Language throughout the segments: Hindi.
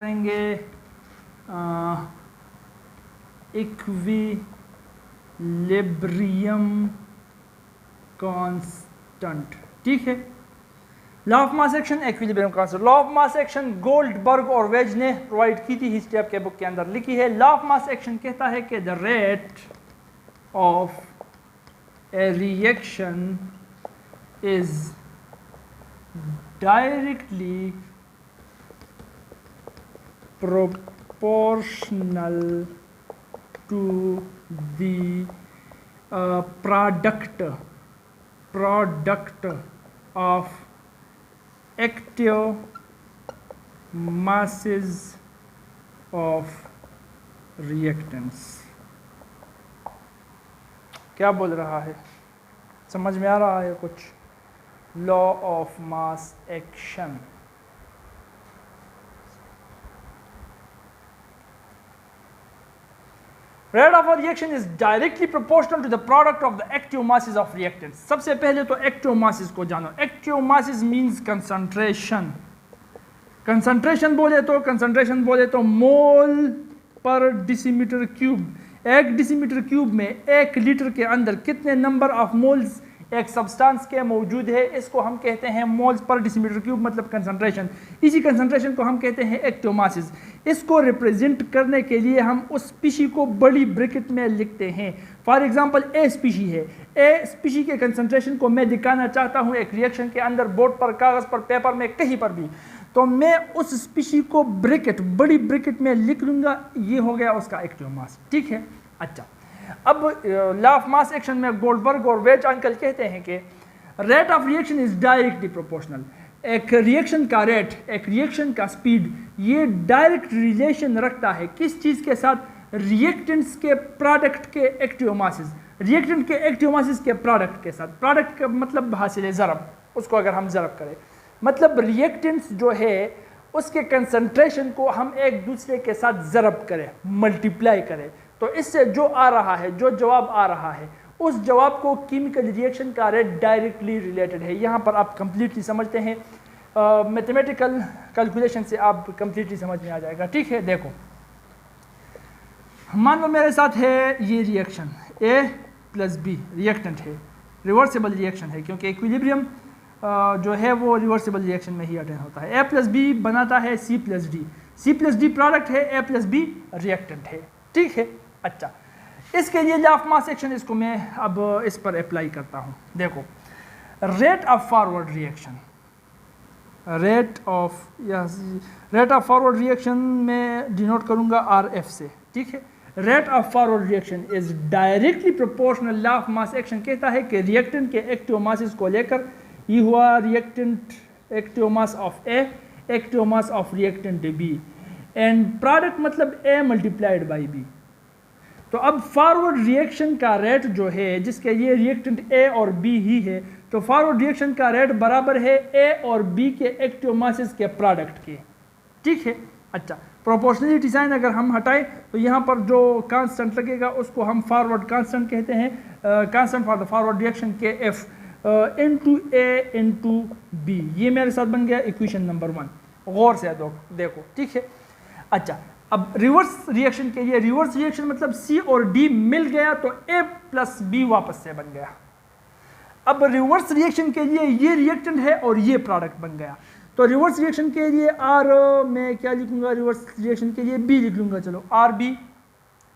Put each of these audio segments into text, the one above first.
करेंगे इक्विलिब्रियम कांस्टेंट। ठीक है, law of mass action, equilibrium constant. Law of mass action Goldberg और वेज ने प्रोवाइड की थी, हिस्ट्री आपके बुक के अंदर लिखी है। लॉ ऑफ मास एक्शन कहता है कि the rate of A reaction is directly proportional to the product of active masses of reactants। क्या बोल रहा है, समझ में आ रहा है कुछ? Law of mass action. Rate of a reaction is directly proportional to the product of the active masses of reactants। सबसे पहले तो active masses को जानो। Active masses means concentration। concentration बोले तो मोल पर डेसीमीटर क्यूब। एक डेसीमीटर क्यूब में 1 लीटर के अंदर कितने नंबर ऑफ मोल्स एक सब्सटेंस के मौजूद है, इसको हम कहते हैं मोल्स पर डेसीमीटर क्यूब, मतलब कंसंट्रेशन। इसी कंसंट्रेशन को हम कहते हैं एक्टिव मासेस। इसको रिप्रेजेंट करने के लिए हम उस स्पीशी को बड़ी ब्रैकेट में लिखते हैं। फॉर एग्जांपल ए स्पीशी है, ए स्पीशी के कंसंट्रेशन को मैं दिखाना चाहता हूं एक रिएक्शन के अंदर, बोर्ड पर, कागज पर, पेपर में, कहीं पर भी, तो मैं उस स्पीशी को ब्रैकेट, बड़ी ब्रैकेट में लिख लूंगा। ये हो गया उसका एक्टिव मास। ठीक है, अच्छा। अब लॉ ऑफ मास एक्शन में गोल्डबर्ग और वेज अंकल कहते हैं कि rate of reaction is directly proportional. एक रिएक्शन का रेट, एक रिएक्शन का स्पीड, ये डायरेक्ट रिलेशन रखता है किस चीज के साथ? रिएक्टेंट्स के प्रोडक्ट के एक्टिव मासेस, रिएक्टेंट के एक्टिव मासेस के प्रोडक्ट के साथ। प्रोडक्ट का मतलब हासिल ज़रब, उसको अगर हम ज़रब करें, मतलब रिएक्टेंट्स जो है उसके कंसंट्रेशन को हम एक दूसरे के साथ ज़रब करें, मल्टीप्लाई करें, तो इससे जो आ रहा है, जो जवाब आ रहा है, उस जवाब को केमिकल रिएक्शन का रेट डायरेक्टली रिलेटेड है। यहाँ पर आप कंप्लीटली समझते हैं, मैथमेटिकल कैलकुलेशन से आप कंप्लीटली समझ में आ जाएगा। ठीक है, देखो, मान लो मेरे साथ है ये reaction A plus B, reactant है, रिवर्सिबल रिएक्शन है, क्योंकि इक्विलिब्रियम जो है वो रिवर्सिबल रिएक्शन में ही अटेंड होता है। A प्लस बी बनाता है C plus D, C plus D product है, A प्लस बी रिएक्टेंट है। ठीक है, अच्छा। इसके लिए लॉ ऑफ मास एक्शन, इसको मैं अब इस पर अप्लाई करता हूं। देखो, rate of forward reaction, rate of forward reaction में डिनोट करूंगा RF से। ठीक है, rate of forward reaction is directly proportional. Law of mass action कहता है कि रिएक्टेंट के एक्टिव मासेस को लेकर, ये हुआ reactant active mass of A, active mass of reactant B, and product मतलब A मल्टीप्लाइड बाई B। तो अब फॉरवर्ड रिएक्शन का रेट जो है, जिसके ये रिएक्टेंट A और B ही है, तो फॉरवर्ड रिएक्शन का रेट बराबर है A और B के एक्टिव मासेस के प्रोडक्ट के। ठीक है, अच्छा। प्रोपोर्शनलिटी साइन अगर हम हटाएं तो यहाँ पर जो कांस्टेंट लगेगा उसको हम फॉरवर्ड कांस्टेंट कहते हैं, constant for the forward reaction के F into A into B। ये मेरे साथ बन गया इक्वेशन नंबर 1। गौर से देखो, ठीक है, अच्छा। अब रिवर्स रिएक्शन के लिए, रिवर्स रिएक्शन मतलब C और D मिल गया तो A प्लस B वापस से बन गया। अब रिवर्स रिएक्शन के लिए ये रिएक्टेंट है और ये प्रोडक्ट बन गया, तो रिवर्स रिएक्शन के लिए R में क्या लिखूंगा, रिवर्स रिएक्शन के लिए B लिख लूंगा। चलो, RB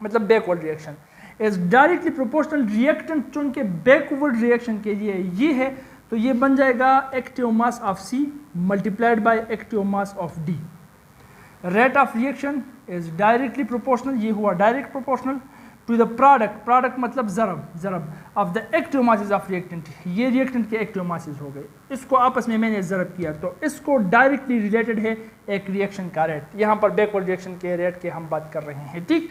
मतलब backward reaction is directly proportional. Reactant चुन के बैकवर्ड रिएक्शन के लिए ये है, तो ये बन जाएगा active mass of C multiplied by active mass of D। Rate of reaction is directly proportional, ये हुआ direct proportional to the product, product मतलब ज़रब of the active masses of reactant. ये रिएक्टेंट के एक्टिव मासेस हो गए, इसको आपस में मैंने ज़रब किया, तो इसको डायरेक्टली रिलेटेड है एक रिएक्शन का रेट। यहाँ पर बैकवर्ड रिएक्शन के रेट के हम बात कर रहे हैं। ठीक,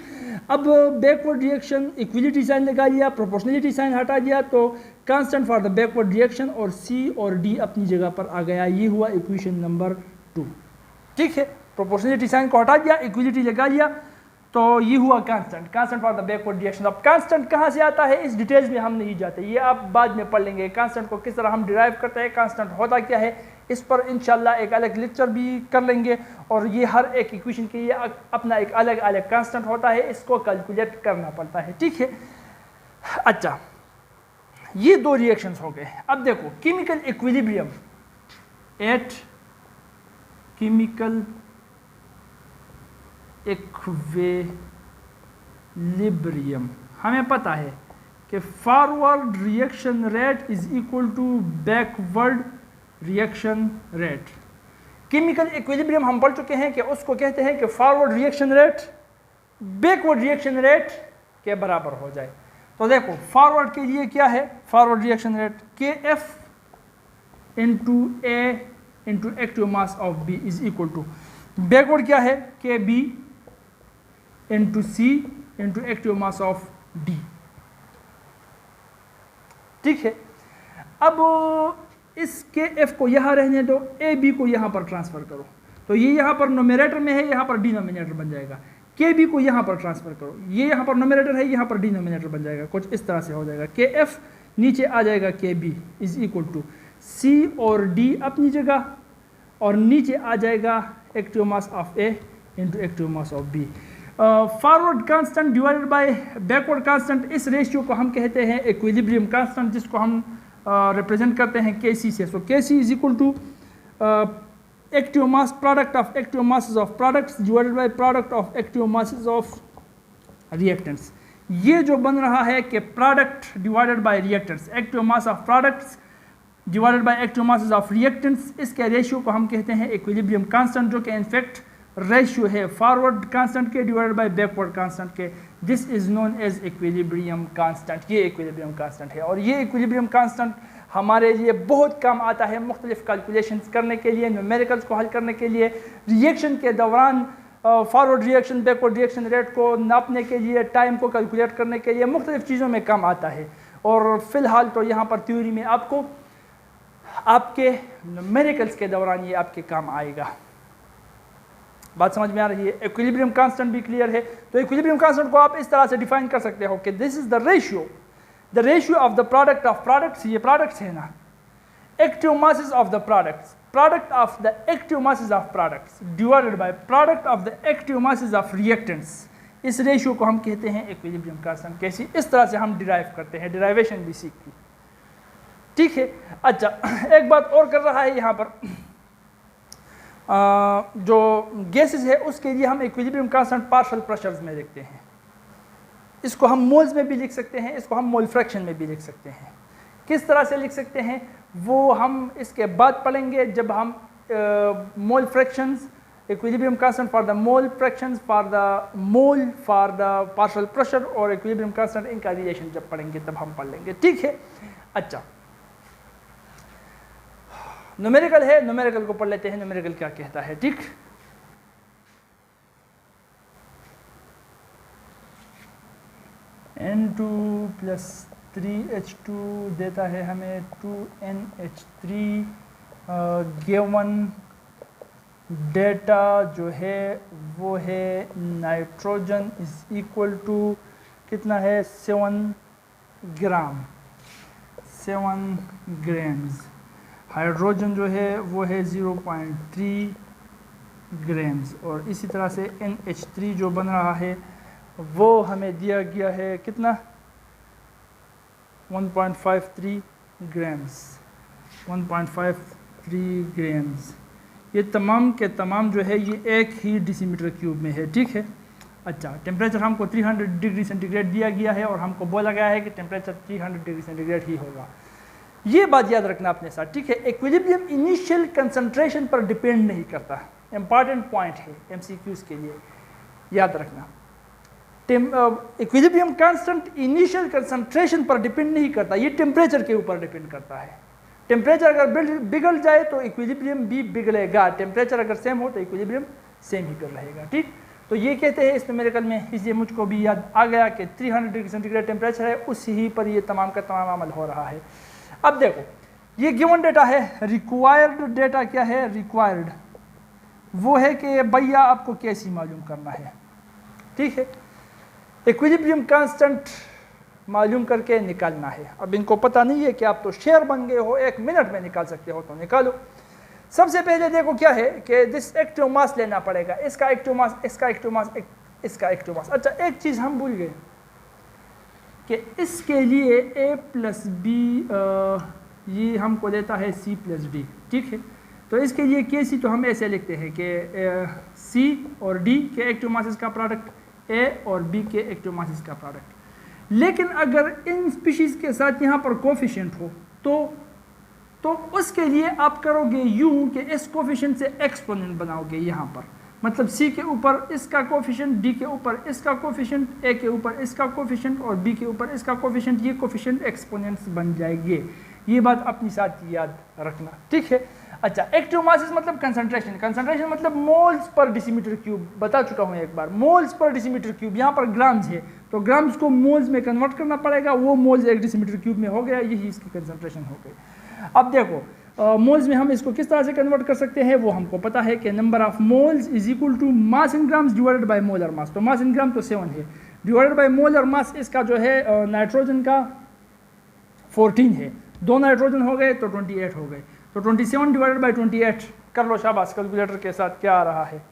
अब बैकवर्ड रिएक्शन इक्विलिटी साइन लगा लिया, प्रोपोर्शनलिटी साइन हटा दिया, तो constant for the backward reaction और C और D अपनी जगह पर आ गया। ये हुआ इक्वेशन नंबर 2। ठीक है, प्रोपोर्शनलिटी साइन को हटा दिया, इक्विलिटी लगा लिया, तो ये हुआ constant, constant for the backward reaction. अब कांस्टेंट कहाँ से आता है इस डिटेल्स में हम नहीं जाते, ये आप बाद में पढ़ लेंगे। कांस्टेंट को किस तरह हम डिराइव करते हैं, कांस्टेंट होता क्या है, इस पर इंशाल्लाह एक अलग लेक्चर भी कर लेंगे। और ये हर एक इक्वेशन के लिए अपना एक अलग अलग कांस्टेंट होता है, इसको कैलकुलेट करना पड़ता है, ठीक है। अच्छा, ये दो रिएक्शंस हो गए। अब देखो chemical equilibrium at chemical equilibrium, हमें पता है कि forward reaction rate is equal to backward reaction rate. Chemical equilibrium हम पढ़ चुके हैं कि उसको कहते हैं कि forward reaction rate backward reaction rate के बराबर हो जाए। तो देखो फॉरवर्ड के लिए क्या है, forward reaction rate KF into A into active mass of B is equal to, backward क्या है KB into C into active mass of D, ठीक है। अब इस KF को यहाँ रहने दो, AB को यहाँ पर ट्रांसफर करो, तो ये यहाँ पर नोमिनेटर में है, यहाँ पर डिनोमिनेटर बन जाएगा। KB को यहाँ पर ट्रांसफर करो, ये यहाँ पर नोमिनेटर है, यहाँ पर डिनोमिनेटर बन जाएगा, कुछ इस तरह से हो जाएगा। KF नीचे आ जाएगा KB is equal to C और D अपनी जगह, और नीचे आ जाएगा active mass of A into active mass of B। Forward constant divided by backward constant, इस रेशियो को हम कहते हैं इक्विलिब्रियम कांस्टेंट, जिसको हम रिप्रेजेंट करते हैं KC से। So KC is equal to active mass product of active masses of products divided by product of active masses of reactants. ये जो बन रहा है कि product divided by reactants, active mass of products divided by active masses of reactants, इसके रेशियो को हम कहते हैं इक्विलिब्रियम कांस्टेंट, जो कि इनफैक्ट रेशियो है फॉरवर्ड कांस्टेंट के डिवाइडेड बाय बैकवर्ड कांस्टेंट के। This is known as equilibrium constant, ये इक्विलिब्रियम कांस्टेंट है। और ये इक्विलिब्रियम कांस्टेंट हमारे लिए बहुत काम आता है मुख्तलिफ कैलकुलेशंस करने के लिए, न्यूमेरिकल्स को हल करने के लिए, रिएक्शन के दौरान forward reaction backward reaction rate को नापने के लिए, टाइम को कैलकुलेट करने के लिए, मुख्तलिफ चीज़ों में काम आता है। और फिलहाल तो यहाँ पर थ्योरी में आपको आपके न्यूमेरिकल्स के दौरान ये आपके काम आएगा। बात समझ में आ रही है? इक्विलिब्रियम कांस्टेंट भी क्लियर है। तो इक्विलिब्रियम कांस्टेंट को आप इस तरह से डिफाइन कर सकते हो कि this is the ratio of the product of products, ये प्रोडक्ट्स है ना, active masses of the products, product of the active masses of products divided by product of the active masses of reactants. इस रेशियो को हम कहते हैं इक्विलिब्रियम कांस्टेंट। कैसी? इस तरह से हम डिराइव करते हैं, डिराइवेशन भी सीख ली, ठीक है। अच्छा, एक बात और कर रहा है यहाँ पर, जो गैसेस है उसके लिए हम इक्विलिब्रियम कांस्टेंट पार्शियल प्रेशर्स में लिखते हैं। इसको हम मोल्स में भी लिख सकते हैं, इसको हम मोल फ्रैक्शन में भी लिख सकते हैं। किस तरह से लिख सकते हैं वो हम इसके बाद पढ़ेंगे जब हम mole fractions, equilibrium constant for the mole fractions, for the mole, for the partial pressure और इक्विलिब्रियम कांस्टेंट, इनका रिलेशन जब पढ़ेंगे तब हम पढ़ लेंगे, ठीक है। अच्छा, न्यूमेरिकल है, न्यूमेरिकल को पढ़ लेते हैं, न्यूमेरिकल क्या कहता है, ठीक। N2 प्लस 3H2 देता है हमें 2NH3। गिवन डेटा जो है वो है नाइट्रोजन इज इक्वल टू कितना है, 7 ग्राम, 7 ग्राम्स। हाइड्रोजन जो है वो है 0.3 ग्राम्स। और इसी तरह से NH3 जो बन रहा है वो हमें दिया गया है कितना, 1.53 ग्राम्स, 1.53 ग्राम्स। ये तमाम के तमाम जो है ये एक ही डेसीमीटर क्यूब में है, ठीक है। अच्छा, टेम्परेचर हमको 300 डिग्री सेंटीग्रेड दिया गया है और हमको बोला गया है कि टेम्परेचर 300 डिग्री सेंटीग्रेड ही होगा। ये बात याद रखना अपने साथ, ठीक है। इक्विलिब्रियम इनिशियल कंसंट्रेशन पर डिपेंड नहीं करता, इंपॉर्टेंट पॉइंट है MCQs के लिए, याद रखना। इक्विलिब्रियम कांस्टेंट इनिशियल कंसंट्रेशन पर डिपेंड नहीं करता, ये टेम्परेचर के ऊपर डिपेंड करता है। टेम्परेचर अगर बिगड़ जाए तो इक्विलिब्रियम भी बिगड़ेगा, टेम्परेचर अगर सेम हो तो इक्विलिब्रियम सेम ही कर रहेगा, ठीक। तो ये कहते हैं इस न्यूमेरिकल में, इसलिए मुझको भी याद आ गया कि 300 डिग्री सेंटीग्रेड टेम्परेचर है, उसी ही पर ये तमाम का तमाम अमल हो रहा है। अब देखो, ये गिवन डेटा है, रिक्वायर्ड डेटा क्या है, रिक्वायर्ड वो है कि भैया आपको कैसी मालूम करना है। ठीक है। इक्विलिब्रियम कांस्टेंट मालूम करके निकालना है। अब इनको पता नहीं है कि आप तो शेर बन गए हो, 1 मिनट में निकाल सकते हो, तो निकालो। सबसे पहले देखो क्या है कि दिस एक्टिव मास लेना पड़ेगा, इसका एक्टिव मास, इसका एक्टिव मास, इसका एक्टिव मास। अच्छा, एक चीज़ हम भूल गए कि इसके लिए a प्लस बी ये हमको देता है c प्लस डी, ठीक है। तो इसके लिए के सी तो हम ऐसे लिखते हैं कि c और d के एक्टिव मासेस का प्रोडक्ट, a और b के एक्टिव मासेस का प्रोडक्ट। लेकिन अगर इन स्पीशीज़ के साथ यहाँ पर कोफिशिएंट हो तो उसके लिए आप करोगे यूं कि इस कोफिशिएंट से एक्सपोनेंट बनाओगे यहाँ पर, मतलब c के ऊपर इसका कोफिशिएंट, d के ऊपर इसका कोफिशिएंट, a के ऊपर इसका कोफिशिएंट और b के ऊपर इसका कोफिशिएंट। ये कोफिशिएंट एक्सपोनेंट्स बन जाएंगे, ये बात अपनी साथ याद रखना, ठीक है। अच्छा, एक्टिव मासेस मतलब कंसंट्रेशन, कंसंट्रेशन मतलब मोल्स पर डेसीमीटर क्यूब, बता चुका हूँ एक बार, मोल्स पर डेसीमीटर क्यूब। यहाँ पर ग्राम्स है तो ग्राम्स को मोल्स में कन्वर्ट करना पड़ेगा, वो मोल्स 1 डेसीमीटर क्यूब में हो गया, यही इसकी कंसंट्रेशन हो गई। अब देखो मोल्स में हम इसको किस तरह से कन्वर्ट कर सकते हैं, वो हमको पता है कि number of moles is equal to mass in grams divided by molar mass. तो मास इन ग्राम तो 7 है, डिवाइडेड बाय मोलर मास इसका जो है नाइट्रोजन का 14 है, 2 नाइट्रोजन हो गए तो 28 हो गए, तो 27 डिवाइडेड बाय 28 कर लो शाबाश कैलकुलेटर के साथ, क्या आ रहा है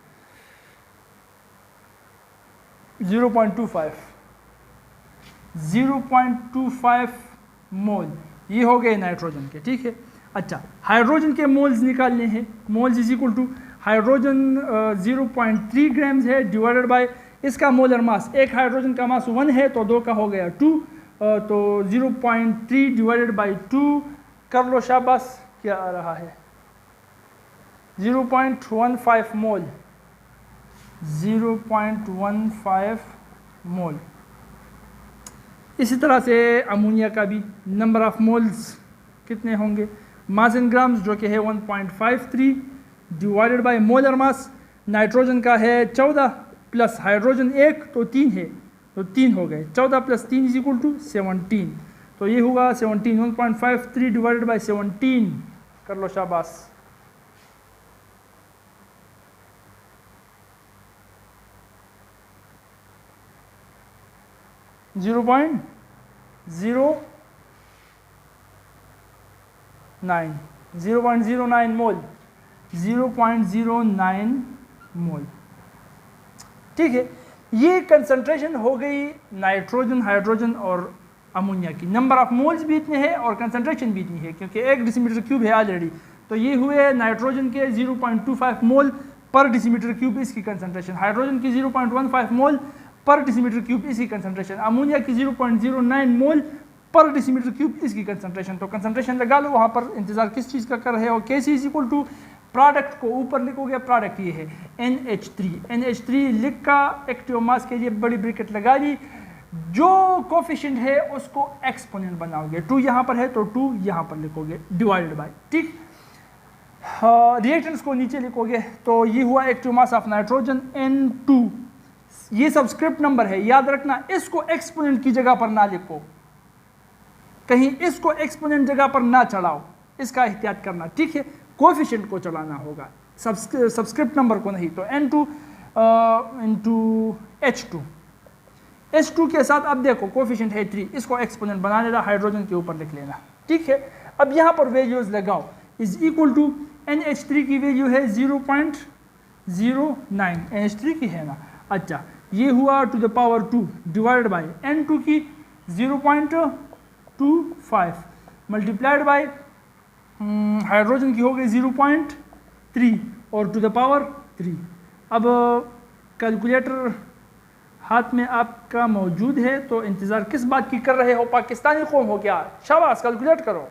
0.25 मोल, ये हो गए नाइट्रोजन के, ठीक है। अच्छा, हाइड्रोजन के मोल्स निकालने हैं, moles is equal to hydrogen 0.3 grams है डिवाइडेड बाय इसका मोलर मास, एक हाइड्रोजन का मास 1 है तो 2 का हो गया 2, तो 0.3 डिवाइडेड बाय 2 कर लो शाबाश, क्या आ रहा है 0.15 मोल, 0.15 मोल। इसी तरह से अमोनिया का भी नंबर ऑफ मोल्स कितने होंगे, मास इन ग्राम्स जो कि है 1.53 divided by molar mass, nitrogen का है 14 प्लस हाइड्रोजन 1 तो 3 है, तो 3 हो गए, 14 प्लस 3 इज इक्वल टू 17, तो ये होगा 17, 1.53 डिवाइडेड बाय 17 कर लो शाबाश, 0.09 मोल, 0.09 मोल, ठीक है। ये कंसंट्रेशन हो गई नाइट्रोजन, हाइड्रोजन और अमोनिया की। नंबर ऑफ मोल्स भी इतने हैं और कंसंट्रेशन भी इतनी है क्योंकि 1 डेसीमीटर क्यूब है ऑलरेडी, तो ये हुए नाइट्रोजन के 0.25 मोल पर डेसीमीटर क्यूब इसकी कंसंट्रेशन, हाइड्रोजन की 0.15 मोल पर डेसीमीटर क्यूब इसकी कंसंट्रेशन, अमोनिया की 0.09 मोल पर डेसीमीटर क्यूब इसकी कंसंट्रेशन। तो कंसंट्रेशन लगा लो, वहाँ पर इंतजार किस चीज़ का कर रहे हो, के सी इज इक्वल टू प्रोडक्ट को ऊपर लिखोगे, प्रोडक्ट ये है NH3 लिख का एक्टिव मास के लिए बड़ी ब्रैकेट लगा ली, जो कोफिशिएंट है उसको एक्सपोनेंट बनाओगे, 2 यहाँ पर है तो 2 यहाँ पर लिखोगे डिवाइडेड बाय, ठीक। रिएक्टेंट्स को नीचे लिखोगे, तो ये हुआ active mass of nitrogen N2, ये सब्सक्रिप्ट नंबर है, याद रखना, इसको एक्सपोनेंट की जगह पर ना लिखो, कहीं इसको एक्सपोनेंट जगह पर ना चढ़ाओ, इसका एहतियात करना, ठीक है। कोएफिशिएंट को चलाना होगा, सब्सक्रिप्ट नंबर को नहीं। तो N2 इंटू H2 के साथ अब देखो कोएफिशिएंट है 3, इसको एक्सपोनेंट बना लेना, हाइड्रोजन के ऊपर लिख लेना, ठीक है। अब यहाँ पर वैल्यूज लगाओ, इज इक्वल टू NH3 की वैल्यू है 0.09, NH3 की है ना, अच्छा, ये हुआ to the power 2 divided by N2 की 0.25 मल्टीप्लाइड बाय हाइड्रोजन की हो गई 0.3 और टू द पावर 3। अब कैलकुलेटर हाथ में आपका मौजूद है तो इंतज़ार किस बात की कर रहे हो, पाकिस्तानी कौम हो क्या, शाबाश कैलकुलेट करो।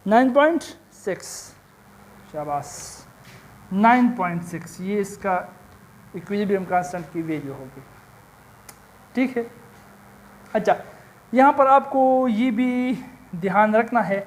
.6 शाबाश, 9.6 ये इसका इक्विलिब्रियम कांस्टेंट की वैल्यू होगी, ठीक है। अच्छा, यहाँ पर आपको ये भी ध्यान रखना है